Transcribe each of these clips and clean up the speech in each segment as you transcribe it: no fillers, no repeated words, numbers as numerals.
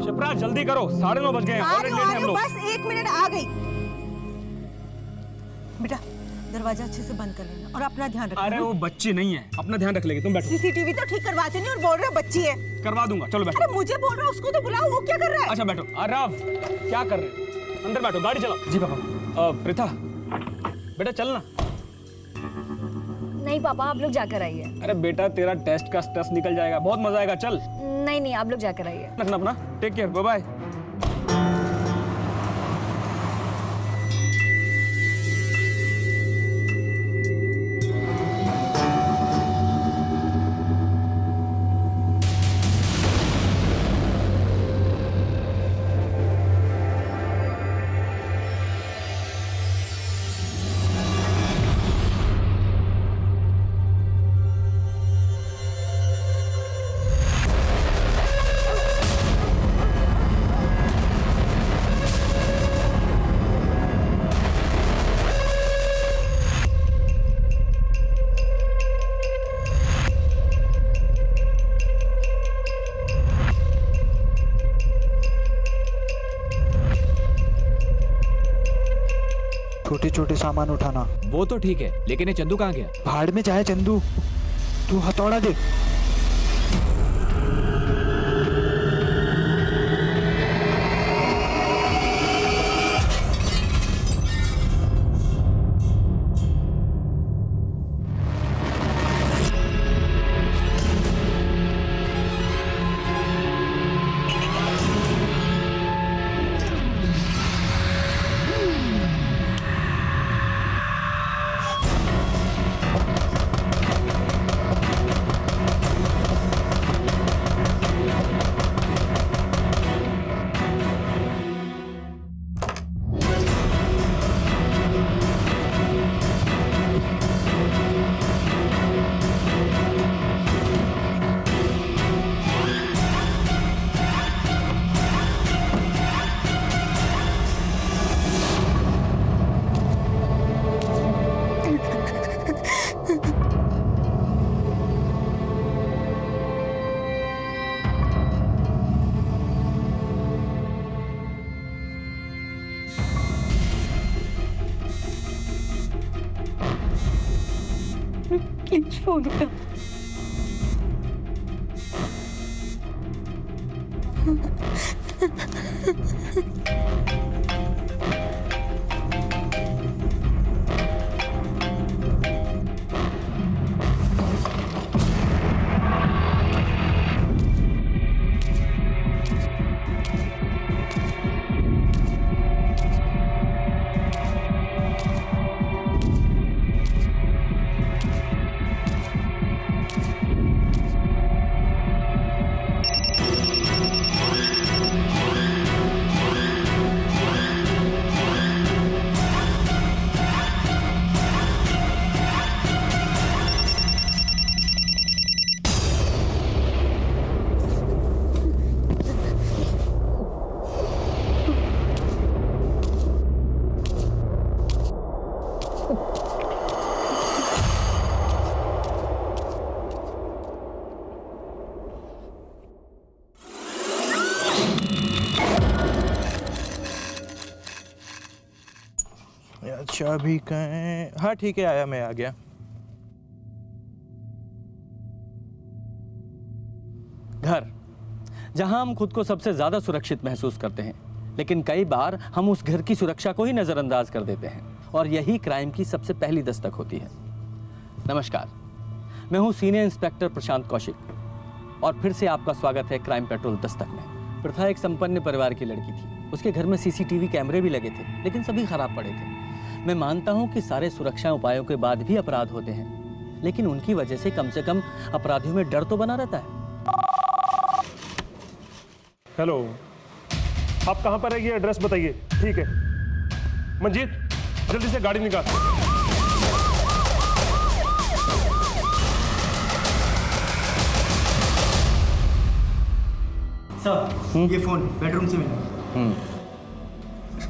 शिप्रा जल्दी करो, 9:30 बज गए हैं, ऑलरेडी लेट हैं हम लोग। बस 1 मिनट, आ गई। बेटा दरवाजा अच्छे से बंद कर लेना और अपना ध्यान रखना। अरे वो बच्ची नहीं है, अपना ध्यान रख लेगी, तुम बैठो। सीसीटीवी तो ठीक करवाते नहीं और बोल रहे हो बच्ची है। करवा दूंगा, चलो बैठो। अरे मुझे बोल रहा, उसको तो बुलाओ, वो क्या कर रहा है? अच्छा बैठो। आरव क्या कर रहे हैं? अंदर बैठो, गाड़ी चलाओ। जी पापा। प्रीता बेटा चलना। नहीं पापा, आप लोग जाकर आइए। अरे बेटा तेरा टेस्ट का स्ट्रेस निकल जाएगा, बहुत मजा आएगा, चल। नहीं नहीं, आप लोग जाकर आइए। रखना अपना, टेक केयर, बाय बाय। छोटे छोटे सामान उठाना। वो तो ठीक है, लेकिन ये चंदू कहाँ गया? भाड़ में जाए चंदू, तू हथौड़ा दे। प्लीज फोन उठा। अच्छा अभी कहें, हाँ ठीक है, आया, मैं आ गया। घर, जहां हम खुद को सबसे ज्यादा सुरक्षित महसूस करते हैं, लेकिन कई बार हम उस घर की सुरक्षा को ही नजरअंदाज कर देते हैं और यही क्राइम की सबसे पहली दस्तक होती है। नमस्कार, मैं हूं सीनियर इंस्पेक्टर प्रशांत कौशिक और फिर से आपका स्वागत है क्राइम पेट्रोल दस्तक में। प्रथा एक संपन्न परिवार की लड़की थी। उसके घर में सीसीटीवी कैमरे भी लगे थे, लेकिन सभी खराब पड़े थे। मैं मानता हूं कि सारे सुरक्षा उपायों के बाद भी अपराध होते हैं, लेकिन उनकी वजह से कम अपराधियों में डर तो बना रहता है। हेलो, आप कहाँ पर है, ये एड्रेस बताइए। ठीक है मंजीत, जल्दी से गाड़ी निकाल। सर, ये फोन बेडरूम से मिला।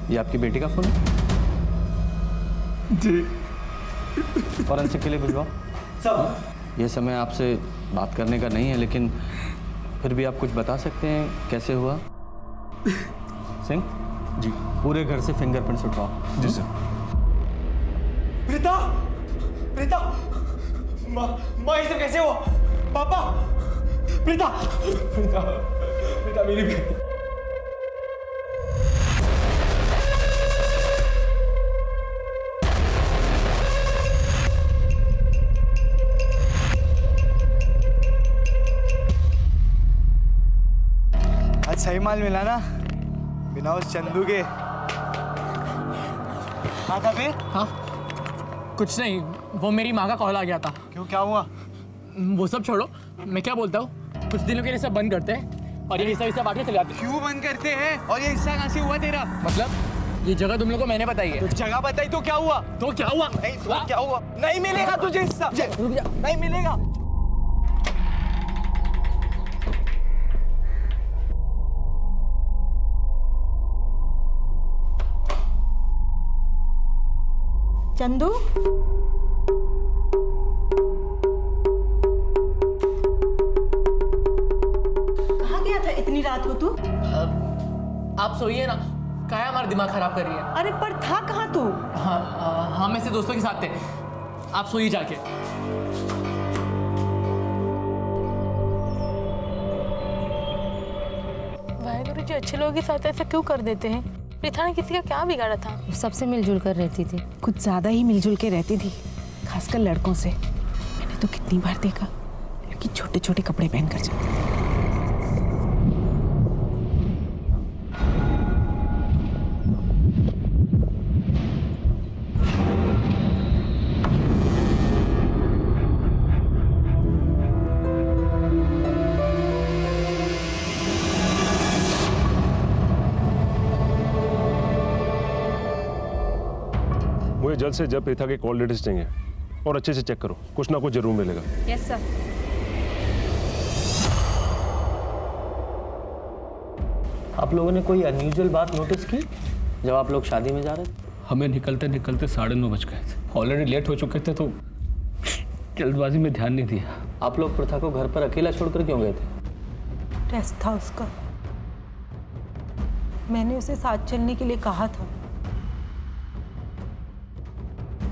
ये आपकी बेटी का फोन है? जी। फॉरेंसिक के लिए भिजवाओ। सर, ये समय आपसे बात करने का नहीं है, लेकिन फिर भी आप कुछ बता सकते हैं कैसे हुआ? सिंह जी पूरे घर से फिंगरप्रिंट्स उठवाओ। जी सर। प्रीता, प्रीता, माँ ये सब कैसे हुआ? पापा, प्रीता, प्रीता, प्रीता मेरी बेटी। आज सही माल मिला ना, बिना उस चंदू के। हाँ था फिर? हाँ कुछ नहीं, वो मेरी माँ का कॉल आ गया था। क्यों, क्या हुआ? वो सब छोड़ो, मैं क्या बोलता हूँ, कुछ दिनों के लिए सब बंद करते हैं और ये हिस्सा बांट के चले जाते हैं। क्यों बंद करते हैं? और ये हिस्सा कहाँ से हुआ तेरा? मतलब ये जगह तुम लोगों को मैंने बताई है। जगह बताई तो क्या हुआ? तो क्या हुआ? नहीं तो क्या हुआ? नहीं मिलेगा तुझे हिस्सा, नहीं मिलेगा। चंदू, कहाँ गया था इतनी रात को तू? आप सोइए ना, क्या है हमारा दिमाग खराब कर रही है। अरे पर था कहाँ तू? हाँ मैं से दोस्तों के साथ थे, आप सोइए जाके। वाहेगुरु जी अच्छे लोगों के साथ ऐसा क्यों कर देते हैं? प्रीथा ने किसी का क्या बिगाड़ा था? सबसे मिलजुल कर रहती थी। कुछ ज्यादा ही मिलजुल के रहती थी, खासकर लड़कों से। मैंने तो कितनी बार देखा लड़की छोटे छोटे कपड़े पहनकर जाती। मुझे जल्द से जल्द प्रीता के कॉल डिटेल्स चाहिए और अच्छे से चेक करो, कुछ ना कुछ जरूर मिलेगा। Yes sir. आप लोगों ने कोई अनयूजुअल बात नोटिस की जब आप लोग शादी में जा रहे थे? हमें निकलते निकलते 9:30 बज गए थे। ऑलरेडी लेट हो चुके थे तो जल्दबाजी में ध्यान नहीं दिया। आप लोग प्रथा को घर पर अकेला छोड़कर क्यों गए थे? टेस्ट था उसका, मैंने उसे साथ चलने के लिए कहा था,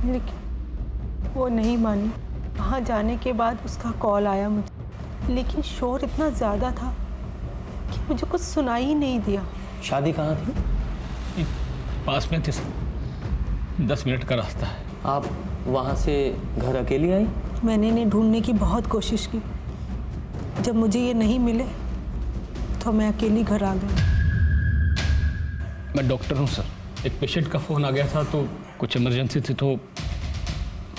लेकिन वो नहीं मानी। वहाँ जाने के बाद उसका कॉल आया मुझे, लेकिन शोर इतना ज़्यादा था कि मुझे कुछ सुनाई ही नहीं दिया। शादी कहाँ थी? पास में थे सर, 10 मिनट का रास्ता है। आप वहाँ से घर अकेली आई? मैंने इन्हें ढूंढने की बहुत कोशिश की, जब मुझे ये नहीं मिले तो मैं अकेली घर आ गई। मैं डॉक्टर हूँ सर, एक पेशेंट का फ़ोन आ गया था तो कुछ इमरजेंसी थी तो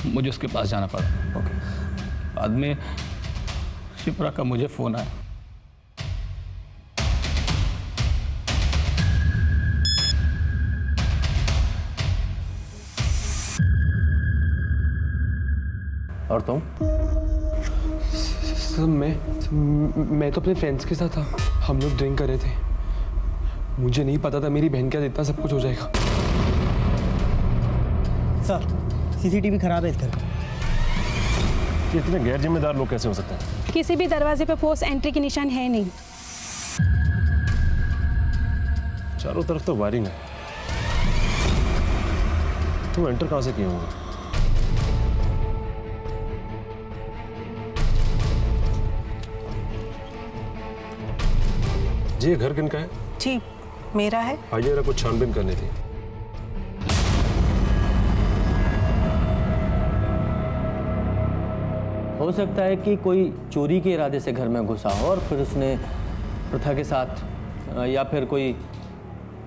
मुझे उसके पास जाना पड़ा। ओके। बाद में शिप्रा का मुझे फ़ोन आया। और तुम? सर मैं तो अपने फ्रेंड्स के साथ था, हम लोग ड्रिंक कर रहे थे। मुझे नहीं पता था मेरी बहन के साथ इतना सब कुछ हो जाएगा। सर सीसीटीवी खराब है इस घर का। ये इतने गैर जिम्मेदार लोग कैसे हो सकते हैं? किसी भी दरवाजे पे फोर्स एंट्री के निशान है नहीं। चारों तरफ तो वायरिंग है, तुम एंटर कहाँ से किए होंगे? जी ये घर किनका है? जी मेरा है। आइए जरा कुछ छानबीन करनी थी। हो सकता है कि कोई चोरी के इरादे से घर में घुसा हो और फिर उसने प्रथा के साथ, या फिर कोई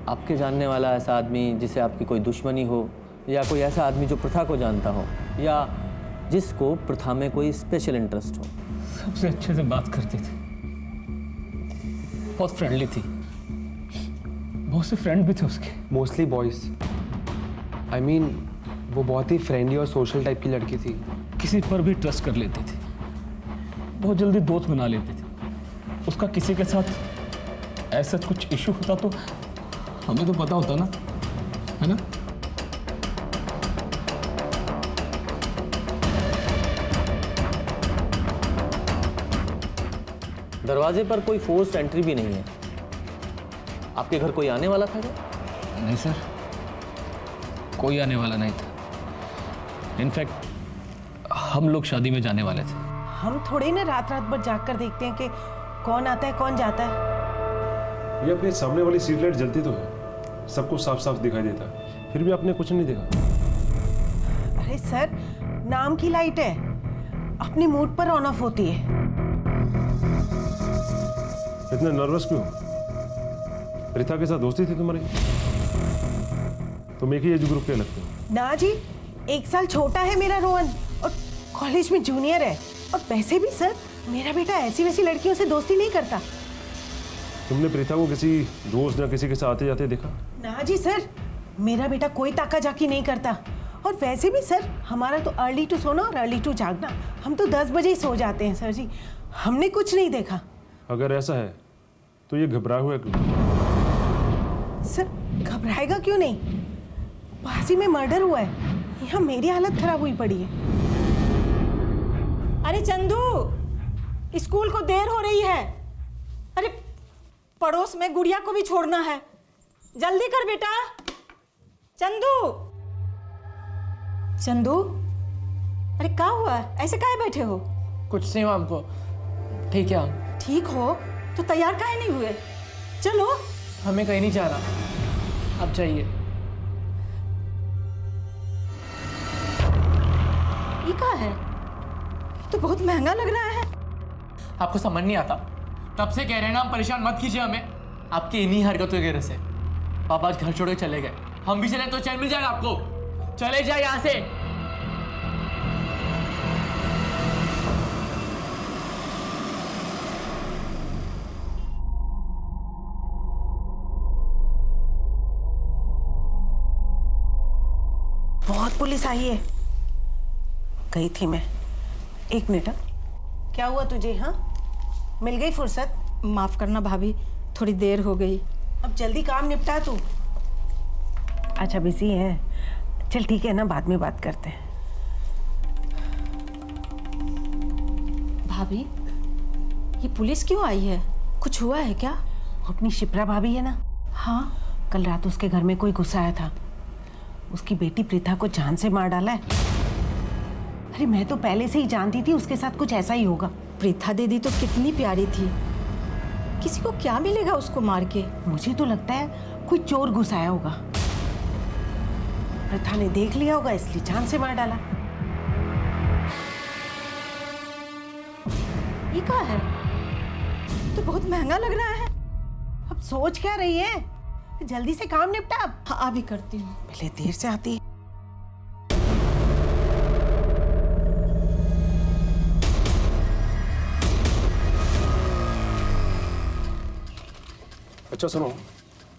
आपके जानने वाला ऐसा आदमी जिसे आपकी कोई दुश्मनी हो, या कोई ऐसा आदमी जो प्रथा को जानता हो, या जिसको प्रथा में कोई स्पेशल इंटरेस्ट हो। सबसे अच्छे से बात करती थी, बहुत फ्रेंडली थी, बहुत से फ्रेंड भी थे उसके। Mostly boys. आई मीन वो बहुत ही फ्रेंडली और सोशल टाइप की लड़की थी। किसी पर भी ट्रस्ट कर लेती थी, बहुत जल्दी दोस्त बना लेती थी। उसका किसी के साथ ऐसा कुछ इशू होता तो हमें तो पता होता ना, है ना? दरवाजे पर कोई फोर्स्ड एंट्री भी नहीं है। आपके घर कोई आने वाला था क्या? नहीं सर, कोई आने वाला नहीं था। इनफैक्ट हम लोग शादी में जाने वाले थे। हम थोड़े ना रात रात भर जाग कर देखते हैं कि कौन आता है कौन जाता है। ये अपने सामने वाली स्ट्रीट लाइट जलती तो है, सबको साफ साफ दिखाई देता है, फिर भी आपने कुछ नहीं देखा। अरे सर, नाम की लाइट है, अपने मूड पर ऑन ऑफ होती है। इतने नर्वस क्यों? प्रीता के साथ दोस्ती थी तुम्हारी? तुम एक ही एज ग्रुप के लगते हो। ना जी, 1 साल छोटा है मेरा रोहन और कॉलेज में जूनियर है। और वैसे भी सर, मेरा बेटा ऐसी वैसी लड़कियों से दोस्ती नहीं करता। तुमने प्रीता को किसी दोस्त या किसी के साथ आते जाते देखा? ना जी सर, मेरा बेटा कोई ताका जाकी नहीं करता। और वैसे भी सर, हमारा तो अर्ली टू सोना और अर्ली टू जागना, हम तो 10 बजे ही सो जाते हैं सर जी। हमने कुछ नहीं देखा। अगर ऐसा है तो ये घबराया हुआ क्यों? सर, घबराएगा क्यों नहीं? पास ही में मर्डर हुआ है, यहाँ मेरी हालत खराब हुई पड़ी है। अरे चंदू, स्कूल को देर हो रही है। अरे पड़ोस में गुड़िया को भी छोड़ना है, जल्दी कर बेटा। चंदू, चंदू, अरे क्या हुआ? ऐसे काहे बैठे हो? कुछ नहीं हुआ हमको, ठीक है हम। ठीक हो तो तैयार काहे नहीं हुए? चलो। हमें कहीं नहीं जा रहा, अब चाहिए। ये क्या है? तो बहुत महंगा लग रहा है। आपको समझ नहीं आता? तब से कह रहे हैं ना, हम परेशान मत कीजिए हमें, आपकी इन्हीं हरकतों की वजह से। पापा आज घर छोड़ के चले गए, हम भी चले तो चैन मिल जाएगा आपको। चले जाए यहाँ से। बहुत पुलिस आई है। गई थी मैं। 1 मिनट। क्या हुआ तुझे? हाँ, मिल गई फुर्सत? माफ करना भाभी, थोड़ी देर हो गई। अब जल्दी काम निपटा तू। अच्छा, बिजी है? चल ठीक है ना, बाद में बात करते हैं। भाभी, ये पुलिस क्यों आई है? कुछ हुआ है क्या? अपनी शिप्रा भाभी है ना? हाँ। कल रात उसके घर में कोई घुस आया था। उसकी बेटी प्रीता को जान से मार डाला है। अरे मैं तो पहले से ही जानती थी उसके साथ कुछ ऐसा ही होगा। प्रीता दीदी तो कितनी प्यारी थी, किसी को क्या मिलेगा उसको मार के? मुझे तो लगता है कोई चोर घुस आया होगा। प्रथा ने देख लिया होगा, इसलिए जान से मार डाला। ये क्या है? तो बहुत महंगा लग रहा है। अब सोच क्या रही है? जल्दी से काम निपटा। अब हाँ, अभी करती हूँ। पहले देर से आती है। अच्छा सुनो,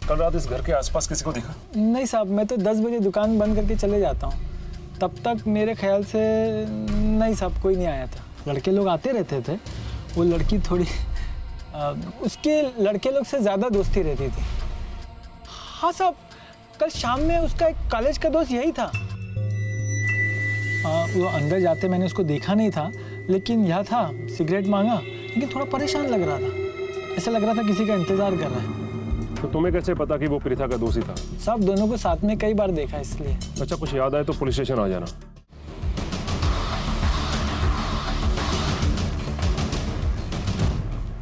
कल रात इस घर के आसपास किसी को देखा? नहीं साहब, मैं तो 10 बजे दुकान बंद करके चले जाता हूँ। तब तक मेरे ख्याल से नहीं साहब, कोई नहीं आया था। लड़के लोग आते रहते थे। वो लड़की थोड़ी उसके लड़के लोग से ज़्यादा दोस्ती रहती थी। हाँ साहब, कल शाम में उसका एक कॉलेज का दोस्त यही था। वो अंदर जाते मैंने उसको देखा नहीं था, लेकिन यह था, सिगरेट मांगा, लेकिन थोड़ा परेशान लग रहा था। ऐसा लग रहा था किसी का इंतजार कर रहा है। तो तुम्हें कैसे पता कि वो प्रीता का दोस्त ही था? साहब, दोनों को साथ में कई बार देखा, इसलिए। अच्छा, कुछ याद आए तो पुलिस स्टेशन आ जाना।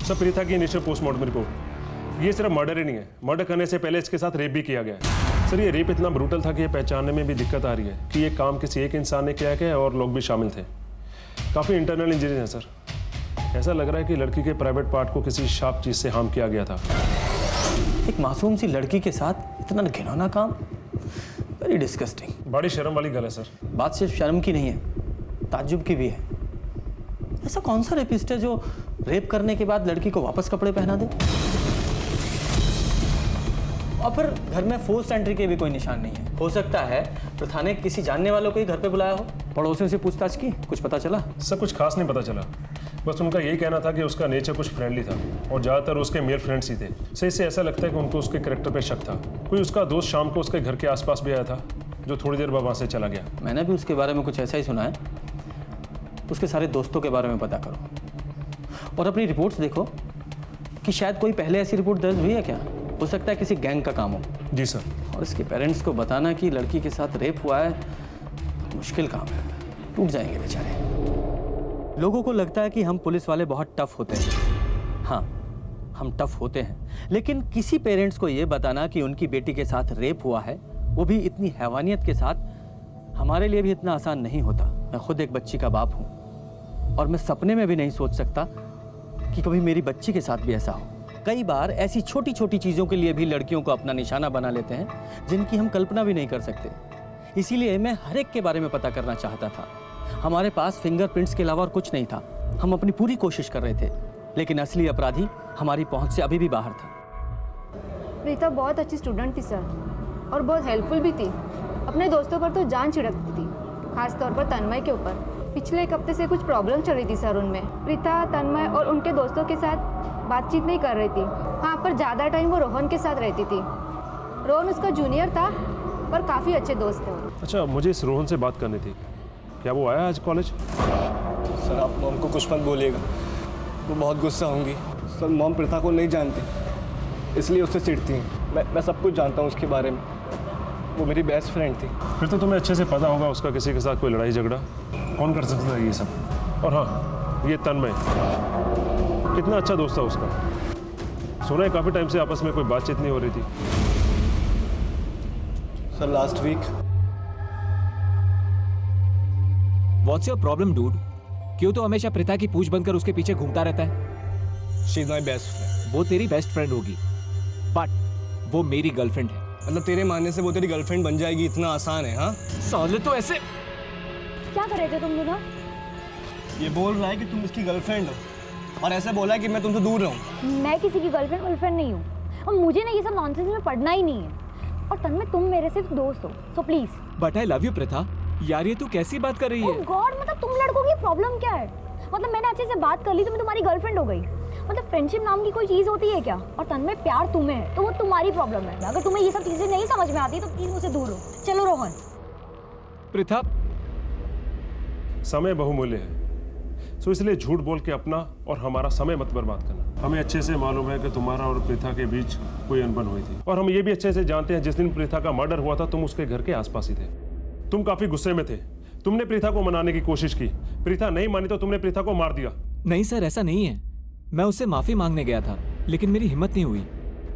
सर, प्रीता की इनिशियल पोस्टमार्टम रिपोर्ट। ये सिर्फ मर्डर ही नहीं है, मर्डर करने से पहले इसके साथ रेप भी किया गया है। सर, ये रेप इतना ब्रूटल था कि ये पहचानने में भी दिक्कत आ रही है कि ये काम किसी एक इंसान ने किया है और लोग भी शामिल थे। काफ़ी इंटरनल इंजरीज हैं सर। ऐसा लग रहा है कि लड़की के प्राइवेट पार्ट को किसी शार्प चीज़ से हार्म किया गया था। एक मासूम सी लड़की के साथ इतना घिनौना काम, वेरी डिस्गस्टिंग। बड़ी शर्म वाली गल है सर। बात सिर्फ शर्म की नहीं है, ताज्जुब की भी है। ऐसा कौन सा रेपिस्ट है जो रेप करने के बाद लड़की को वापस कपड़े पहना दे? और फिर घर में फोर्स एंट्री के भी कोई निशान नहीं है। हो सकता है प्रथा ने किसी जानने वालों को ही घर पे बुलाया हो। पड़ोसियों से पूछताछ की, कुछ पता चला? सब कुछ खास नहीं पता चला। बस उनका यही कहना था कि उसका नेचर कुछ फ्रेंडली था और ज़्यादातर उसके मेल फ्रेंड्स ही थे। सही से ऐसा लगता है कि उनको उसके कैरेक्टर पे शक था। कोई उसका दोस्त शाम को उसके घर के आसपास भी आया था, जो थोड़ी देर बाद वहाँ से चला गया। मैंने भी उसके बारे में कुछ ऐसा ही सुना है। उसके सारे दोस्तों के बारे में पता करो और अपनी रिपोर्ट्स देखो कि शायद कोई पहले ऐसी रिपोर्ट दर्ज हुई है क्या। हो सकता है किसी गैंग का काम हो। जी सर। और इसके पेरेंट्स को बताना कि लड़की के साथ रेप हुआ है, मुश्किल काम है, टूट जाएंगे बेचारे। लोगों को लगता है कि हम पुलिस वाले बहुत टफ होते हैं। हाँ, हम टफ होते हैं, लेकिन किसी पेरेंट्स को ये बताना कि उनकी बेटी के साथ रेप हुआ है, वो भी इतनी हैवानियत के साथ, हमारे लिए भी इतना आसान नहीं होता। मैं खुद एक बच्ची का बाप हूँ और मैं सपने में भी नहीं सोच सकता कि कभी मेरी बच्ची के साथ भी ऐसा हो। कई बार ऐसी छोटी छोटी चीज़ों के लिए भी लड़कियों को अपना निशाना बना लेते हैं जिनकी हम कल्पना भी नहीं कर सकते। इसीलिए मैं हर एक के बारे में पता करना चाहता था। हमारे पास फिंगरप्रिंट्स के अलावा और कुछ नहीं था। हम अपनी पूरी कोशिश कर रहे थे, लेकिन असली अपराधी हमारी पहुंच से अभी भी बाहर था। प्रीता बहुत अच्छी स्टूडेंट थी सर, और बहुत हेल्पफुल भी थी। अपने दोस्तों पर तो जान छिड़कती थी, खास तौर पर तन्मय के ऊपर। पिछले एक हफ्ते से कुछ प्रॉब्लम चल रही थी सर उनमें। प्रीता, तन्मय और उनके दोस्तों के साथ बातचीत नहीं कर रही थी। हाँ, पर ज़्यादा टाइम वो रोहन के साथ रहती थी। रोहन उसका जूनियर था, पर काफ़ी अच्छे दोस्त थे। अच्छा, मुझे इस रोहन से बात करनी थी। क्या वो आया आज कॉलेज? सर आप मॉम को कुछ मत बोलिएगा, वो बहुत गुस्सा होंगी। सर मॉम प्रीता को नहीं जानती, इसलिए उससे चिढ़ती हैं। मैं सब कुछ जानता हूँ उसके बारे में, वो मेरी बेस्ट फ्रेंड थी। फिर तो तुम्हें अच्छे से पता होगा उसका किसी के साथ कोई लड़ाई झगड़ा कौन कर सकता है ये सब। और हाँ, ये तन्मय कितना अच्छा दोस्त था उसका। सुना है काफ़ी टाइम से आपस में कोई बातचीत नहीं हो रही थी। Sir last week. What's your problem dude? क्यों तो हमेशा प्रीता की पूछ बनकर उसके पीछे घूमता रहता है? She is my best friend. वो तेरी बेस्ट फ्रेंड होगी, बट वो मेरी गर्लफ्रेंड है। मतलब तेरे मानने से वो तेरी गर्लफ्रेंड बन जाएगी, इतना आसान है? हाँ साले तो ऐसे। क्या कर रहे थे तुम दोनों? ये बोल रहा है कि तुम इसकी गर्लफ्रेंड हो, और ऐसे बोला है कि मैं तुमसे दूर रहूं। मैं किसी की गर्लफ्रेंड नहीं हूँ, और मुझे ना ये सब नॉनसेंस में पढ़ना ही नहीं है। और तन्मय, तुम मेरे सिर्फ दोस्त हो, so please. But I love you Preeta. यार ये तू कैसी बात कर रही है? ओह गॉड, मतलब तुम लड़कों की प्रॉब्लम क्या है? मतलब मैंने अच्छे से बात कर ली तो मैं तुम्हारी गर्लफ्रेंड हो गई? मतलब फ्रेंडशिप नाम की कोई चीज होती है क्या? और तन्मय, प्यार तुम्हें है तो वो तुम्हारी प्रॉब्लम है। अगर तुम्हें ये सब चीजें नहीं समझ में आती तो प्लीज मुझसे दूर हो। चलो रोहन। प्रीता, समय बहुमूल्य है, सो इसलिए झूठ बोल के अपना और हमारा समय मत बर्बाद करना। हमें अच्छे से मालूम है कि तुम्हारा और प्रीता के बीच कोई अनबन हुई थी, और हम ये भी अच्छे से जानते हैं जिस दिन प्रीता का मर्डर हुआ था तुम उसके घर के आसपास ही थे। तुम काफी गुस्से में थे, तुमने प्रीता को मनाने की कोशिश की, प्रीता नहीं मानी तो तुमने प्रीता को मार दिया। नहीं सर, ऐसा नहीं है। मैं उससे माफी मांगने गया था, लेकिन मेरी हिम्मत नहीं हुई।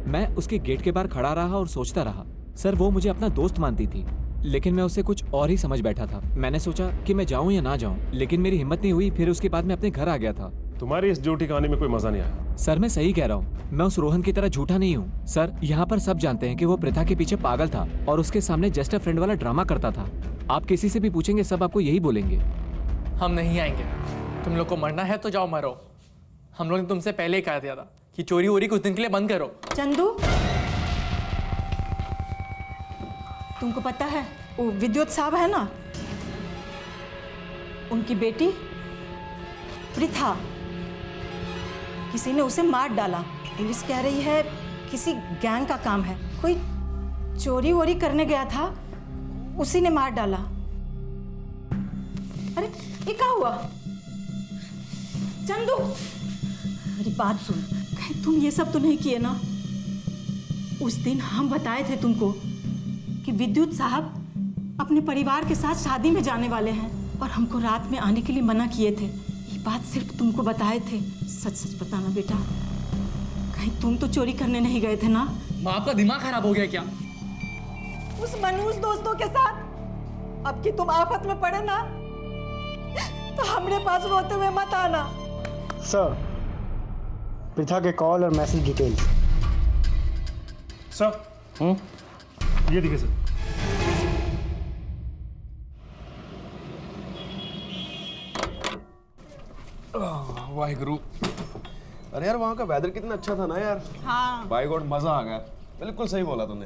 मैं उसके गेट के बाहर खड़ा रहा और सोचता रहा। सर वो मुझे अपना दोस्त मानती थी, लेकिन मैं उसे कुछ और ही समझ बैठा था। मैंने सोचा कि मैं जाऊं या ना जाऊं, लेकिन मेरी हिम्मत नहीं हुई। फिर उसके बाद मैं अपने घर आ गया था। तुम्हारी इस झूठी कहानी में कोई मजा नहीं आया। सर मैं सही कह रहा हूँ, मैं उस रोहन की तरह झूठा नहीं हूँ। सर यहाँ पर सब जानते हैं कि वो प्रीता के पीछे पागल था और उसके सामने जस्ट अ फ्रेंड वाला ड्रामा करता था। आप किसी से भी पूछेंगे सब आपको यही बोलेंगे। हम नहीं आएंगे। तुम लोग को मरना है तो जाओ मरो। हम लोग ने तुमसे पहले ही कहा दिया था कि चोरी वोरी कुछ दिन के लिए बंद करो। चंदू, तुमको पता है वो विद्युत साहब है ना, उनकी बेटी प्रीता, किसी ने उसे मार डाला। पुलिस कह रही है किसी गैंग का काम है। कोई चोरी वोरी करने गया था, उसी ने मार डाला। अरे ये क्या हुआ? चंदू, मेरी बात सुन, कहीं तुम ये सब तो नहीं किए ना? उस दिन हम बताए थे तुमको कि विद्युत साहब अपने परिवार के साथ शादी में जाने वाले हैं, और हमको रात में आने के लिए मना किए थे। ये बात सिर्फ तुमको बताए थे। सच सच बताना बेटा, कहीं तुम तो चोरी करने नहीं गए थे ना? माँ, आपका दिमाग खराब हो गया क्या? उस मनहूस दोस्तों के साथ अब कि तुम आफत में पड़े ना, तो हमारे पास रोते हुए मत आना। सर, प्रीता के कॉल और मैसेज डिटेल्स। सर ये देखिए सर। वाहिगुरु। अरे यार वहाँ का वेदर कितना अच्छा था ना यार। हाँ, बाय गॉड मजा आ गया। बिल्कुल सही बोला तुमने।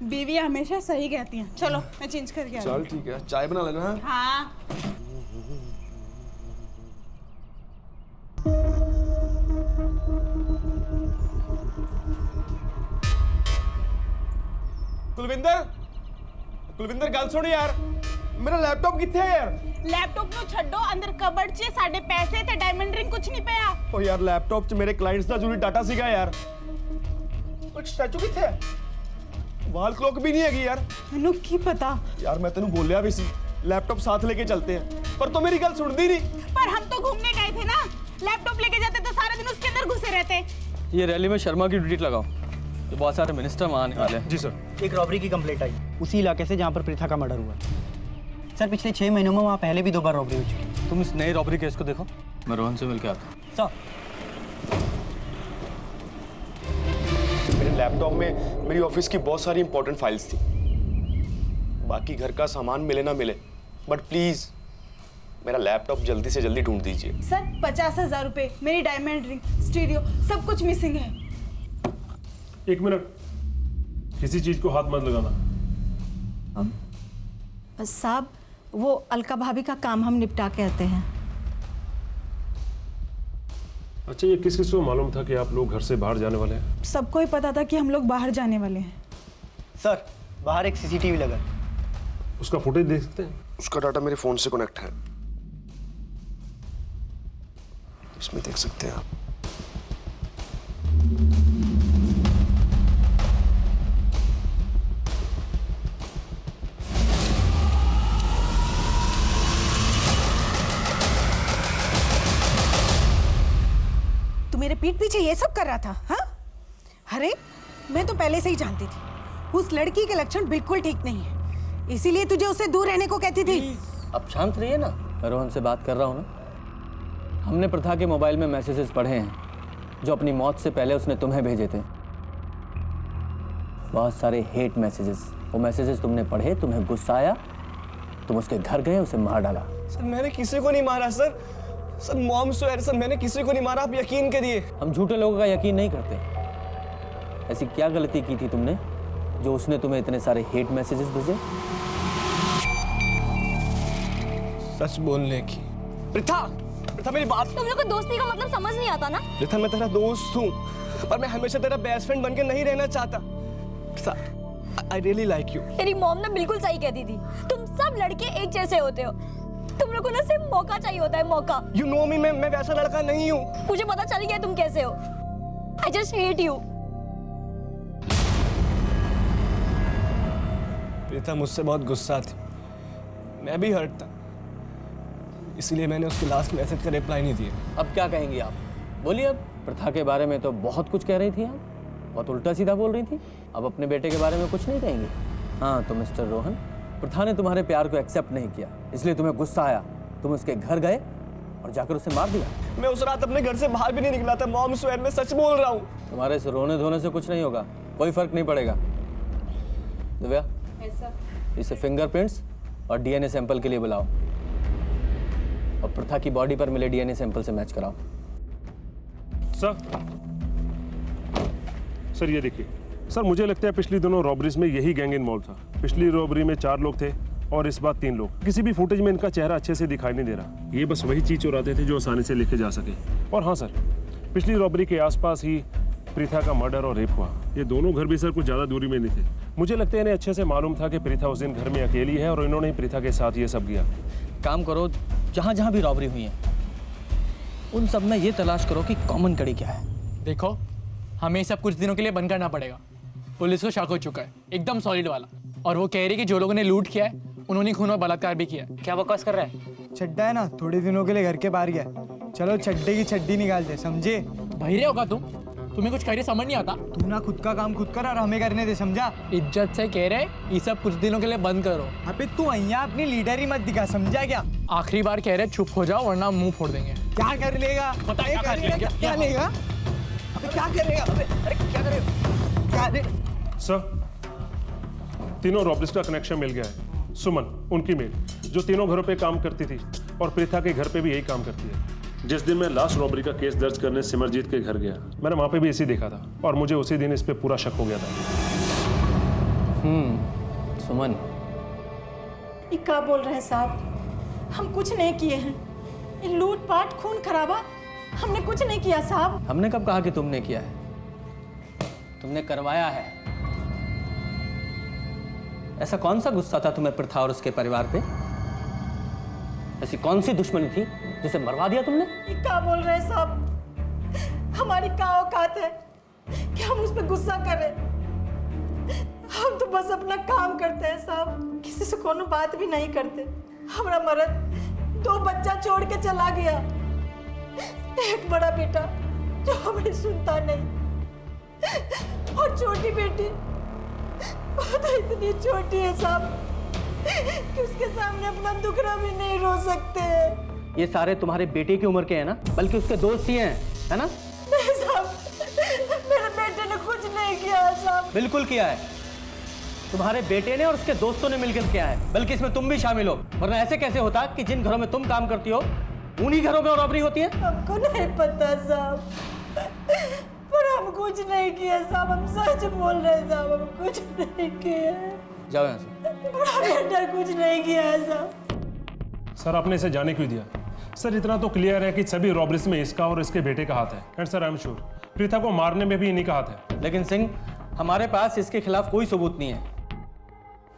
बीवी हमेशा सही कहती हैं। चलो मैं चेंज करके आ रही हूँ। चल ठीक है, चाय बना लेना। हाँ। कुलविंदर गल सुन यार, मेरा लैपटॉप किथे है यार? लैपटॉप नु छड्डो, अंदर कबड़ च साडे पैसे ते डायमंड रिंग कुछ नहीं पिया। ओ यार लैपटॉप च मेरे क्लाइंट्स दा जरूरी डाटा सीगा यार। स्टैचू किथे है? वाल क्लॉक भी नहीं हैगी यार। मैनू की पता यार मैं तेनू बोलिया भी सी लैपटॉप साथ लेके चलते हैं, पर तो मेरी गल सुनती नहीं। पर हम तो घूमने गए थे ना, लैपटॉप लेके जाते तो सारा दिन उसके अंदर घुसे रहते। ये रैली में शर्मा की ड्यूटी लगाओ, तो बहुत सारे मिनिस्टर वहाँ आने वाले हैं। जी सर। एक रॉबरी की कंप्लेंट आई उसी इलाके से जहाँ पर प्रीथा का मर्डर हुआ। सर पिछले 6 महीनों में वहाँ पहले भी 2 बार रॉबरी हो चुकी है। तुम इस नए रॉबरी केस को देखो, मैं रोहन से मिलकर आता हूँ। सर मेरे लैपटॉप में मेरी ऑफिस की बहुत सारी इंपॉर्टेंट फाइल्स थी। बाकी घर का सामान मिले ना मिले, बट प्लीज मेरा लैपटॉप जल्दी से जल्दी ढूंढ दीजिए। सर 50,000 रुपए, मेरी डायमंड रिंग, स्टीरियो सब कुछ मिसिंग है। 1 मिनट, किसी चीज को हाथ मत लगाना। साहब वो अलका भाभी का काम हम निपटा के आते हैं। अच्छा, ये किस किस को मालूम था कि आप लोग घर से बाहर जाने वाले हैं? सबको ही पता था कि हम लोग बाहर जाने वाले हैं। सर बाहर एक सीसीटीवी लगा है। उसका फुटेज देख सकते हैं? उसका डाटा मेरे फोन से कनेक्ट है, इसमें देख सकते हैं आप। तू मेरे पीठ पीछे ये सब कर रहा था? हाँ, अरे मैं तो पहले से ही जानती थी उस लड़की के लक्षण बिल्कुल ठीक नहीं है, इसीलिए तुझे उससे दूर रहने को कहती थी। अब शांत रहिए ना, मैं रोहन से बात कर रहा हूँ ना। हमने प्रथा के मोबाइल में मैसेजेस पढ़े हैं जो अपनी मौत से पहले उसने तुम्हें भेजे थे। बहुत सारे हेट मैसेजेस। वो मैसेजेस तुमने पढ़े, तुम्हें गुस्सा आया, तुम उसके घर गए, उसे मार डाला। सर मैंने किसी को नहीं मारा sir. Sir mom swear sir, मैंने किसी को नहीं मारा, आप यकीन करिए। हम झूठे लोगों का यकीन नहीं करते। ऐसी क्या गलती की थी तुमने जो उसने तुम्हें इतने सारे हेट मैसेजेस भेजे? सच बोलने की। प्रीथा, प्रीथा मेरी बात। तुम लोग को दोस्ती का मतलब समझ नहीं आता ना? प्रीथा मैं तेरा दोस्त हूँ, पर मैं हमेशा तेरा बेस्ट फ्रेंड बनके नहीं रहना चाहता। Preetha, I really like you। तेरी मॉम ने बिल्कुल सही कहती थी, तुम सब लड़के एक जैसे होते हो। तुम लोगों को ना सिर्फ मौका चाहिए होता है, मौका। You know me, मैं वैसा लड़का नहीं हूँ। मुझे पता चल गया तुम कैसे हो। I just hate you। Preeta मुझसे बहुत गुस्सा थी, मैं भी हर्ट था, इसलिए मैंने उसके लास्ट मैसेज का रिप्लाई नहीं दिया। अब क्या कहेंगी आप? बोलिए। अब प्रथा के बारे में तो बहुत कुछ कह रही थी आप, बहुत उल्टा सीधा बोल रही थी। अब अपने बेटे के बारे में कुछ नहीं कहेंगी? हाँ तो मिस्टर रोहन, प्रथा ने तुम्हारे प्यार को एक्सेप्ट नहीं किया, इसलिए तुम्हें गुस्सा आया, तुम उसके घर गए और जाकर उसे मार दिया। मैं उस रात अपने घर से बाहर भी नहीं निकला था मॉम स्वेयर, मैं सच बोल रहा हूँ। तुम्हारे इस रोने धोने से कुछ नहीं होगा, कोई फर्क नहीं पड़ेगा। दिव्या, इसे फिंगरप्रिंट्स और डीएनए सैंपल के लिए बुलाओ और प्रथा की बॉडी पर मिले डीएनए सैंपल से मैच कराओ। सर ये देखिए सर, मुझे लगता है पिछली दोनों रॉबरीज में यही गैंग इन्वॉल्व था। पिछली रॉबरी में 4 लोग थे और इस बार 3 लोग। किसी भी फुटेज में इनका चेहरा अच्छे से दिखाई नहीं दे रहा। ये बस वही चीज चुराते थे जो आसानी से लेके जा सके। और हाँ सर, पिछली रॉबरी के आसपास ही प्रीथा का मर्डर और रेप हुआ। ये दोनों घर भी सर कुछ ज्यादा दूरी में नहीं थे। मुझे लगता है इन्हें अच्छे से मालूम था कि प्रीथा उस दिन घर में अकेली है और इन्होंने प्रीथा के साथ ये सब किया। काम करो, जहाँ जहाँ भी रॉबरी हुई है उन सब में ये तलाश करो कि कॉमन कड़ी क्या है। देखो, हमें ये सब कुछ दिनों के लिए बंद करना पड़ेगा। पुलिस को शक हो चुका है, एकदम सॉलिड वाला। और वो कह रही कि जो लोगों ने लूट किया है उन्होंने खून और बलात्कार भी किया है। क्या बकवास कर रहा है? चड्डा है ना, थोड़े दिनों के लिए घर के बाहर गया। चलो चड्डे की चड्डी निकाल दे, समझे? बहिरे होगा तुम, तुम्हें कुछ कह रहे समझ नहीं आता। तू ना खुद का काम खुद कर और हमें करने दे, समझा? इज्जत से कह रहे ये सब कुछ दिनों के लिए बंद करो। अबे तू यहाँ अपनी लीडर ही मत दिखा, समझा क्या? आखिरी बार कह रहे चुप हो जाओ वरना मुंह फोड़ देंगे। क्या कर लेगा? पता क्या करेगा? क्या लेगा? अबे क्या करेगा? अरे क्या करेगा? क्या दे? सर, तीनों रॉबरीज का कनेक्शन मिल गया है। सुमन, उनकी मेल, जो तीनों घरों पे काम करती थी और प्रीथा के घर पे भी यही काम करती है। जिस दिन मैं लास्ट रॉबरी का केस दर्ज करने सिमरजीत के घर गया, मैंने वहां पे भी इसी देखा था और मुझे उसी दिन इस पे पूरा शक हो गया था। सुमन, ये क्या बोल रहे हैं साहब? हम कुछ नहीं किए हैं। ये लूटपाट, खून खराबा हमने कुछ नहीं किया साहब। हमने कब कहा कि तुमने किया है? तुमने करवाया है। ऐसा कौन सा गुस्सा था तुम्हें प्रथा और उसके परिवार पे? ऐसी कौन सी दुश्मनी थी जिसे मरवा दिया तुमने? ये क्या बोल रहे हैं साहब? हमारी क्या औकात है कि हम उस पर गुस्सा करें। हम तो बस अपना काम करते हैं साहब, किसी से कोनो बात भी नहीं करते। हमारा मर्द 2 बच्चा छोड़ के चला गया, एक बड़ा बेटा जो हमें सुनता नहीं, और छोटी बेटी वो तो इतनी छोटी है साहब कि उसके सामने अपना दुखड़ा भी नहीं रो सकते। ये सारे तुम्हारे बेटे की उम्र के हैं ना, बल्कि उसके दोस्त ही हैं, है ना? नहीं साहब, मेरे बेटे ने कुछ नहीं किया है साहब। बिल्कुल किया है, तुम्हारे बेटे ने और उसके दोस्तों ने मिलकर किया है, बल्कि इसमें तुम भी शामिल हो। वरना ऐसे कैसे होता कि जिन घरों में तुम काम करती हो उन्हीं घरों में रॉबरी होती है? हमको नहीं पता साहब, पर हम कुछ नहीं किया साहब, हम सच बोल रहे हैं साहब, हम कुछ नहीं किया। जाओ यहाँ से। बड़ा बेटा कुछ नहीं किया है साहब। सर आपने इसे जाने क्यों दिया? सर इतना तो क्लियर है कि सभी रॉबरीज में इसका और इसके बेटे का हाथ है। And sir I am sure Preeta को मारने में भी इन्हीं का हाथ है। लेकिन सिंह, हमारे पास इसके खिलाफ कोई सबूत नहीं है,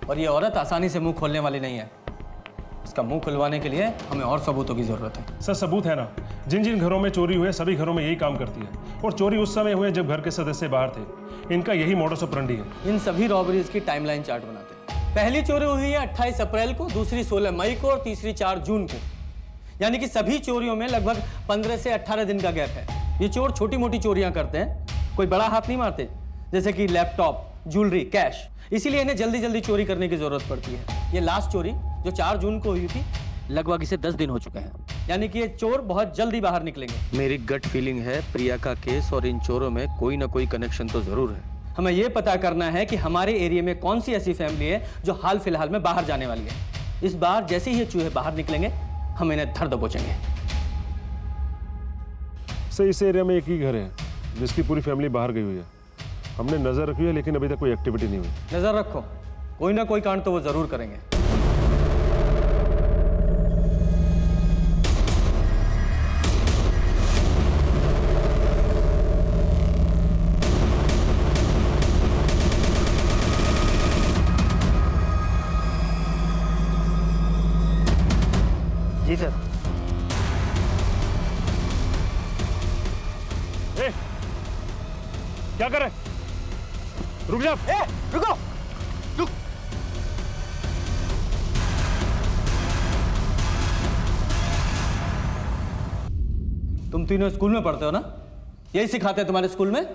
और ये औरत आसानी से मुंह खोलने वाली नहीं है। इसका मुंह खुलवाने के लिए हमें और सबूतों की जरूरत है। सर सबूत है ना, जिन जिन घरों में चोरी हुए सभी घरों में यही काम करती है, और चोरी उस समय हुए जब घर के सदस्य बाहर थे। इनका यही मोडस ऑपरेंडी है। इन सभी रॉबरीज की टाइमलाइन चार्ट बनाते हैं। पहली चोरी हुई है 28 अप्रैल को, दूसरी 16 मई को और तीसरी 4 जून को। यानी कि सभी चोरियों में लगभग 15 से 18 दिन का गैप है। ये चोर छोटी मोटी चोरियां करते हैं, कोई बड़ा हाथ नहीं मारते, जैसे कि लैपटॉप, ज्वेलरी, कैश। इसीलिए इन्हें जल्दी जल्दी चोरी करने की जरूरत पड़ती है। ये लास्ट चोरी जो 4 जून को हुई थी, लगभग इसे 10 दिन हो चुके हैं। यानी कि ये चोर बहुत जल्दी बाहर निकलेंगे। मेरी गट फीलिंग है प्रिया का केस और इन चोरों में कोई ना कोई कनेक्शन तो जरूर है। हमें ये पता करना है कि हमारे एरिया में कौन सी ऐसी फैमिली है जो हाल फिलहाल में बाहर जाने वाली है। इस बार जैसे ही ये चूहे बाहर निकलेंगे, हम इन्हें धर दबोचेंगे। सर इस एरिया में एक ही घर है जिसकी पूरी फैमिली बाहर गई हुई है। हमने नजर रखी है, लेकिन अभी तक कोई एक्टिविटी नहीं हुई। नजर रखो, कोई ना कोई कांड तो वो जरूर करेंगे। जी सर। ए, क्या कर रहे? रुक जा। रुको, रुक। तुम तीनों स्कूल में पढ़ते हो ना? यही सिखाते हैं तुम्हारे स्कूल में?